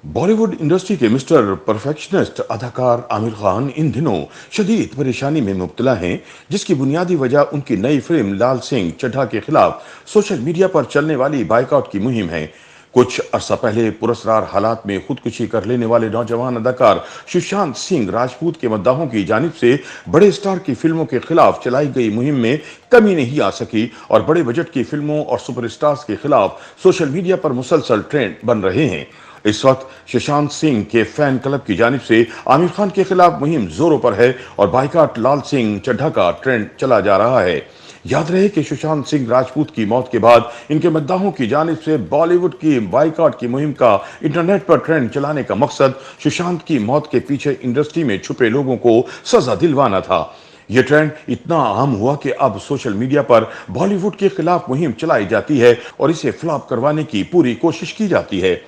Bollywood industry के mister perfectionist अदाकार आमिर खान इन दिनों शदीद परेशानी में मुब्तला हैं, जिसकी बुनियादी वजह उनकी नई फिल्म लाल सिंह चड्ढा के खिलाफ सोशल मीडिया पर चलने वाली बाइकआउट की मुहिम है। कुछ अरसा पहले पुरस्कार हालात में खुदकुशी कर लेने वाले नौजवान अदाकार सुशांत सिंह राजपूत के मद्दाहों की जानिब से बड़े स्टार की फिल्मों के खिलाफ चलाई गई मुहिम में कमी नहीं आ सकी और बड़े बजट की फिल्मों और सुपरस्टार्स के खिलाफ सोशल मीडिया पर मुसलसल ट्रेंड बन रहे हैं। इस वक्त सुशांत सिंह के फैन क्लब की जानिब से आमिर खान के खिलाफ मुहिम जोरों पर है और बाइकआउट लाल सिंह चड्ढा का ट्रेंड चला जा रहा है। याद रहे कि सुशांत सिंह राजपूत की मौत के बाद इनके मद्दाहों की जानिब से बॉलीवुड की बाइकआउट की मुहिम का इंटरनेट पर ट्रेंड चलाने का मकसद सुशांत की मौत के पीछे इंडस्ट्री में छुपे लोगों को सजा दिलवाना था। यह ट्रेंड इतना आम हुआ कि अब सोशल मीडिया पर बॉलीवुड के खिलाफ मुहिम चलाई जाती है और इसे फ्लॉप करवाने की पूरी कोशिश की जाती है।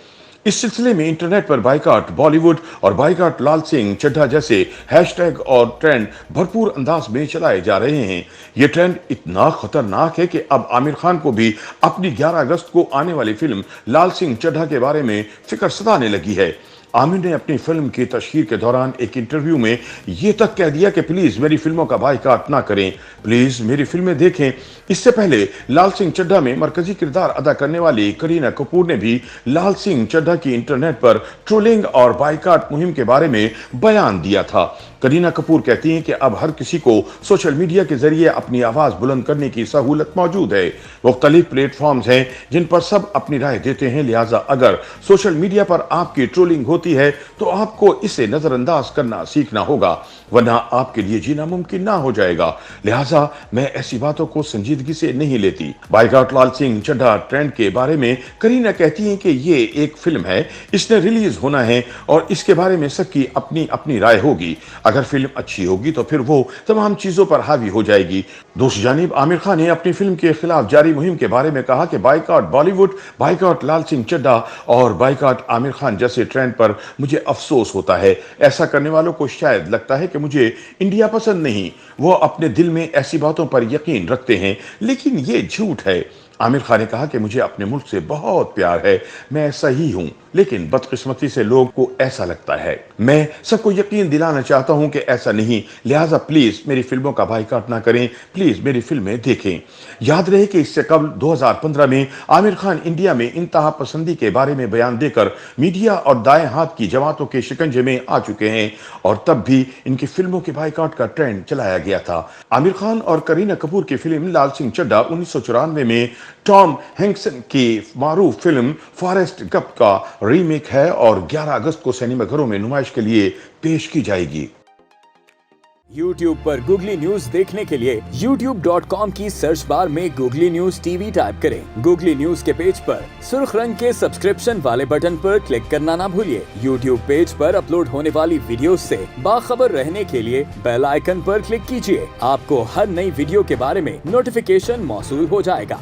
इस सिलसिले में इंटरनेट पर बाइकआउट बॉलीवुड और बाइकआउट लाल सिंह चड्ढा जैसे हैशटैग और ट्रेंड भरपूर अंदाज में चलाए जा रहे हैं। ये ट्रेंड इतना खतरनाक है कि अब आमिर खान को भी अपनी 11 अगस्त को आने वाली फिल्म लाल सिंह चड्ढा के बारे में फिक्र सताने लगी है। आमिर ने अपनी फिल्म की तशहीर के दौरान एक इंटरव्यू में यह तक कह दिया कि प्लीज मेरी फिल्मों का बाइकआउट ना करें, प्लीज मेरी फिल्में देखें। इससे पहले लाल सिंह चड्ढा में मरकजी किरदार अदा करने वाली करीना कपूर ने भी लाल सिंह चड्ढा की इंटरनेट पर ट्रोलिंग और बाइकआउट मुहिम के बारे में बयान दिया था। करीना कपूर कहती हैं कि अब हर किसी को सोशल मीडिया के जरिए अपनी आवाज बुलंद करने की सहूलत मौजूद है। मुख्तलिफ प्लेटफॉर्म्स हैं जिन पर सब अपनी राय देते हैं, लिहाजा अगर सोशल मीडिया पर आपकी ट्रोलिंग होती है तो आपको इसे नजरअंदाज करना सीखना होगा, वरना आपके लिए जीना मुमकिन ना हो जाएगा। लिहाजा मैं ऐसी बातों को संजीदगी से नहीं लेती। बाइकआउट लाल सिंह चड्ढा ट्रेंड के बारे में करीना कहती हैं कि ये एक फिल्म है, इसने रिलीज होना है और इसके बारे में सबकी अपनी अपनी राय होगी। अगर फिल्म अच्छी होगी तो फिर वो तमाम चीजों पर हावी हो जाएगी। दूसरी जानिब आमिर खान ने अपनी फिल्म के खिलाफ जारी मुहिम के बारे में कहा कि बाइकआउट बॉलीवुड, बाइकआउट लाल सिंह चड्ढा और बाइकआउट आमिर खान जैसे ट्रेंड पर मुझे अफसोस होता है। ऐसा करने वालों को शायद लगता है कि मुझे इंडिया पसंद नहीं, वो अपने दिल में ऐसी बातों पर यकीन रखते हैं, लेकिन ये झूठ है। आमिर खान ने कहा कि मुझे अपने मुल्क से बहुत प्यार है, मैं ऐसा ही हूं, लेकिन बदकिस्मती से लोगों को ऐसा लगता है। मैं सबको यकीन दिलाना चाहता हूं कि ऐसा नहीं, लिहाजा प्लीज मेरी फिल्मों का बाइकआउट ना करें, प्लीज मेरी फिल्में देखें। याद रहे कि इससे कबल 2015 में आमिर खान इंडिया में इंतहा पसंदी के बारे में बयान देकर मीडिया और दाएं हाथ की जमातों के शिकंजे में आ चुके हैं और तब भी इनकी फिल्मों के बाइकआउट का ट्रेंड चलाया गया था। आमिर खान और करीना कपूर की फिल्म लाल सिंह चड्ढा 1994 में टॉम हैंक्सन की मारूफ फिल्म फॉरेस्ट गंप का रीमेक है और 11 अगस्त को सिनेमाघरों में नुमाइश के लिए पेश की जाएगी। YouTube पर गूगली न्यूज देखने के लिए youtube.com की सर्च बार में गूगली न्यूज टीवी टाइप करें। गूगली न्यूज के पेज पर सुर्ख रंग के सब्सक्रिप्शन वाले बटन पर क्लिक करना ना भूलिए। YouTube पेज पर अपलोड होने वाली वीडियोस से बाखबर रहने के लिए बेल आइकन पर क्लिक कीजिए। आपको हर नई वीडियो के बारे में नोटिफिकेशन मौसूल हो जाएगा।